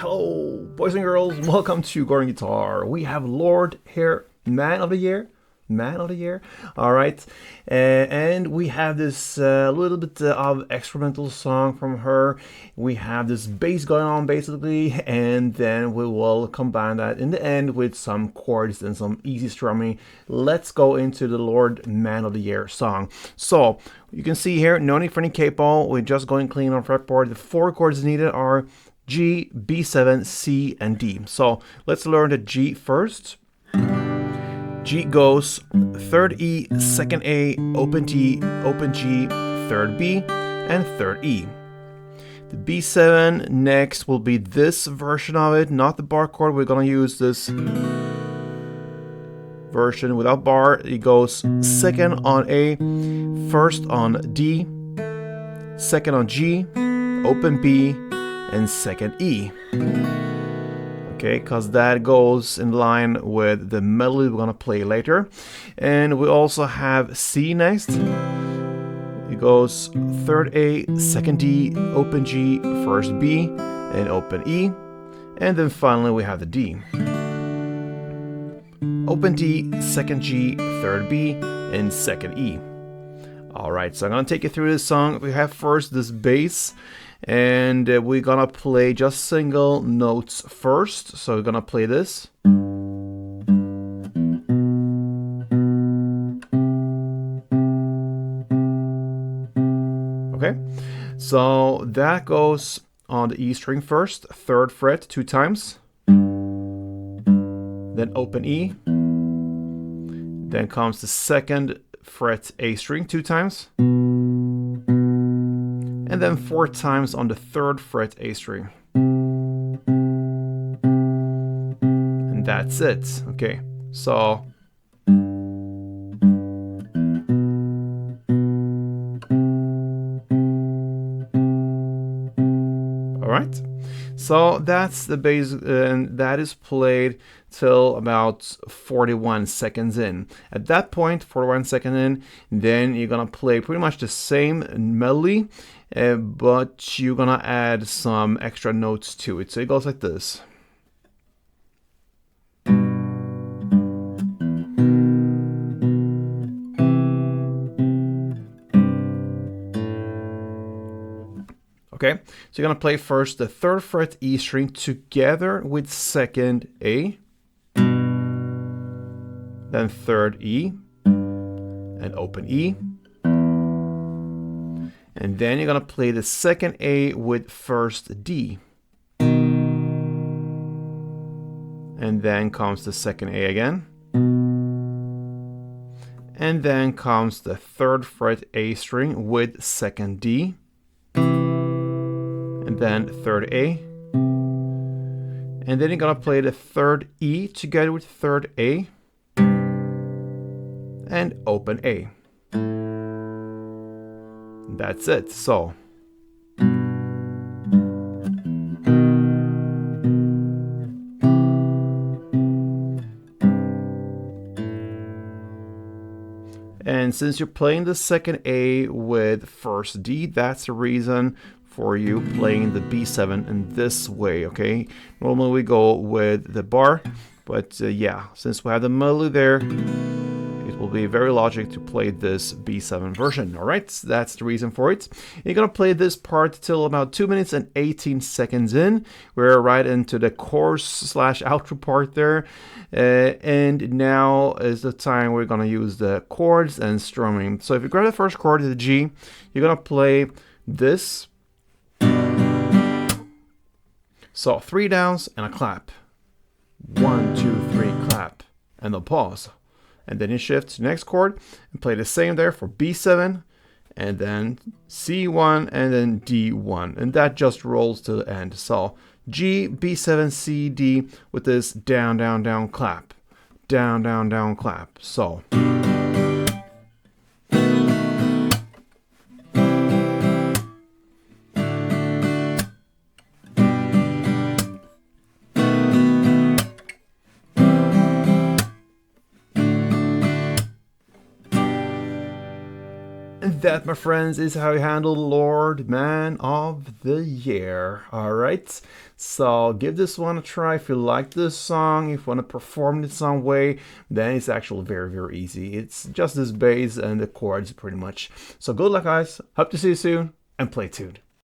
Hello, boys and girls. Welcome to Gordon Guitar. We have Lorde here, Man of the Year. All right, and we have this little bit of experimental song from her. We have this bass going on basically, and then we will combine that in the end with some chords and some easy strumming. Let's go into the Lorde Man of the Year song. So you can see here, no need for any capo. We're just going clean on fretboard. The 4 chords needed are G, B7, C, and D. So let's learn the G first. G goes 3rd E, 2nd A, open G, 3rd B, and 3rd E. The B7 next will be this version of it, not the bar chord. We're gonna use this version without bar. It goes 2nd on A, 1st on D, 2nd on G, open B, and 2nd E. Okay, because that goes in line with the melody we're gonna play later. And we also have C next. It goes 3rd A, 2nd D, open G, 1st B, and open E. And then finally we have the D. Open D, 2nd G, 3rd B, and 2nd E. Alright, so I'm gonna take you through this song. We have first this bass. And we're gonna play just single notes first. So we're gonna play this. Okay, so that goes on the E string first, 3rd fret 2 times. Then open E. Then comes the 2nd fret A string 2 times. And then 4 times on the 3rd fret A string. And that's it. Okay, so alright. So that's the bass, and that is played till about 41 seconds in. At that point, 41 seconds in, then you're gonna play pretty much the same melody, but you're gonna add some extra notes to it. So it goes like this. Okay, so you're gonna play first the 3rd fret E string together with 2nd A, then 3rd E, and open E. And then you're gonna play the 2nd A with 1st D. And then comes the 2nd A again. And then comes the 3rd fret A string with 2nd D. And then 3rd A. And then you're gonna play the 3rd E together with 3rd A. And open A. That's it. So and since you're playing the 2nd A with 1st D, that's the reason for you playing the B7 in this way, okay? Normally we go with the bar, but yeah, since we have the melody there, it will be very logical to play this B7 version. All right, that's the reason for it. You're gonna play this part till about 2 minutes and 18 seconds in. We're right into the chorus / outro part there. And now is the time we're gonna use the chords and strumming. So if you grab the first chord, the G, you're gonna play this. So 3 downs and a clap. 1, 2, 3, clap, and then pause. And then you shift to the next chord and play the same there for B7, and then C1, and then D1. And that just rolls to the end. So G, B7, C, D with this down, down, down, clap. Down, down, down, clap. So. And that, my friends, is how you handle Lorde Man of the Year. Alright, so give this one a try. If you like this song, if you want to perform it some way, then it's actually very, very easy. It's just this bass and the chords pretty much. So good luck, guys. Hope to see you soon, and play tuned.